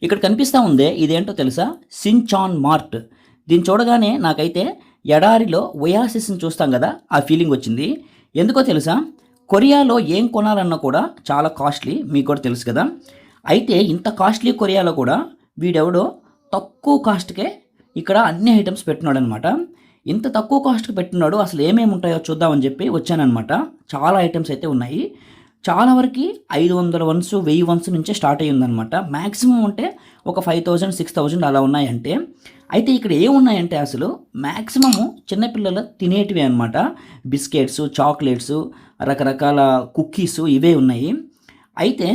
ఇక్కడ కనిపిస్తూ ఉందే ఇదేంటో తెలుసా? Shinchan mart. దీన్ని చూడగానే నాకైతే ఎడారిలో ఒయాసిస్ని చూస్తాం కదా, ఆ ఫీలింగ్ వచ్చింది. ఎందుకో తెలుసా? కొరియాలో ఏం కొనాలన్నా కూడా చాలా కాస్ట్లీ, మీకు కూడా తెలుసు కదా. అయితే ఇంత కాస్ట్లీ కొరియాలో కూడా వీడెవడో తక్కువ కాస్ట్కే ఇక్కడ అన్ని ఐటమ్స్ పెట్టినాడు అనమాట. ఇంత తక్కువ కాస్ట్కి పెట్టినాడు, అసలు ఏమేమి ఉంటాయో చూద్దామని చెప్పి వచ్చానమాట. చాలా ఐటమ్స్ అయితే ఉన్నాయి. చాలా వరకు 500 వన్స్ 1000 వన్స్ నుంచే స్టార్ట్ అయ్యి ఉందన్నమాట. మ్యాక్సిమం ఉంటే ఒక 5000 6000 అలా ఉన్నాయంటే. అయితే ఇక్కడ ఏమున్నాయంటే అసలు మ్యాక్సిమము చిన్నపిల్లలు తినేటివి అనమాట. బిస్కెట్స్, చాక్లెట్స్, రకరకాల కుక్కీస్ ఇవే ఉన్నాయి. అయితే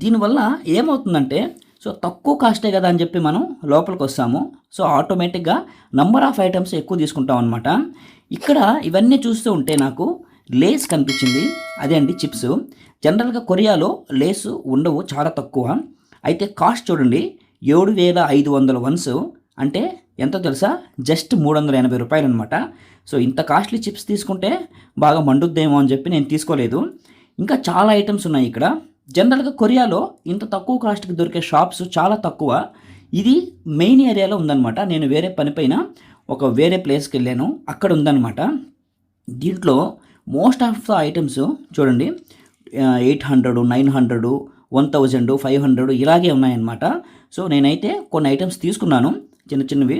దీనివల్ల ఏమవుతుందంటే, సో తక్కువ కాస్టే కదా అని చెప్పి మనం లోపలికి వస్తాము. సో ఆటోమేటిక్గా నంబర్ ఆఫ్ ఐటమ్స్ ఎక్కువ తీసుకుంటాం అనమాట. ఇక్కడ ఇవన్నీ చూస్తూ ఉంటే నాకు లేస్ కనిపించింది. అదే అండి చిప్స్. జనరల్గా కొరియాలో లేస్ ఉండవు, చాలా తక్కువ. అయితే కాస్ట్ చూడండి, 7500 వన్స్ అంటే ఎంతో తెలుసా? జస్ట్ 380 రూపాయలు అనమాట. సో ఇంత కాస్ట్లీ చిప్స్ తీసుకుంటే బాగా మండుద్దేమో అని చెప్పి నేను తీసుకోలేదు. ఇంకా చాలా ఐటమ్స్ ఉన్నాయి ఇక్కడ. జనరల్గా కొరియాలో ఇంత తక్కువ కాస్ట్కి దొరికే షాప్స్ చాలా తక్కువ. ఇది మెయిన్ ఏరియాలో ఉందన్నమాట. నేను వేరే పని పైన వేరే ప్లేస్కి వెళ్ళాను, అక్కడ ఉందన్నమాట. దీంట్లో మోస్ట్ ఆఫ్ ద ఐటమ్స్ చూడండి 800, 900, 1000, 500 ఇలాగే ఉన్నాయన్నమాట. సో నేనైతే కొన్ని ఐటమ్స్ తీసుకున్నాను, చిన్నవి.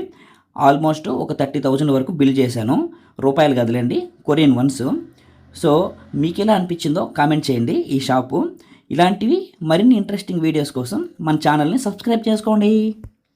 ఆల్మోస్ట్ ఒక 30,000 వరకు బిల్ చేశాను. రూపాయలు కదలండి, కొరియన్ వన్స్. సో మీకు ఎలా అనిపించిందో కామెంట్ చేయండి ఈ షాపు. ఇలాంటివి మరిన్ని ఇంట్రెస్టింగ్ వీడియోస్ కోసం మన ఛానల్ని సబ్స్క్రైబ్ చేసుకోండి.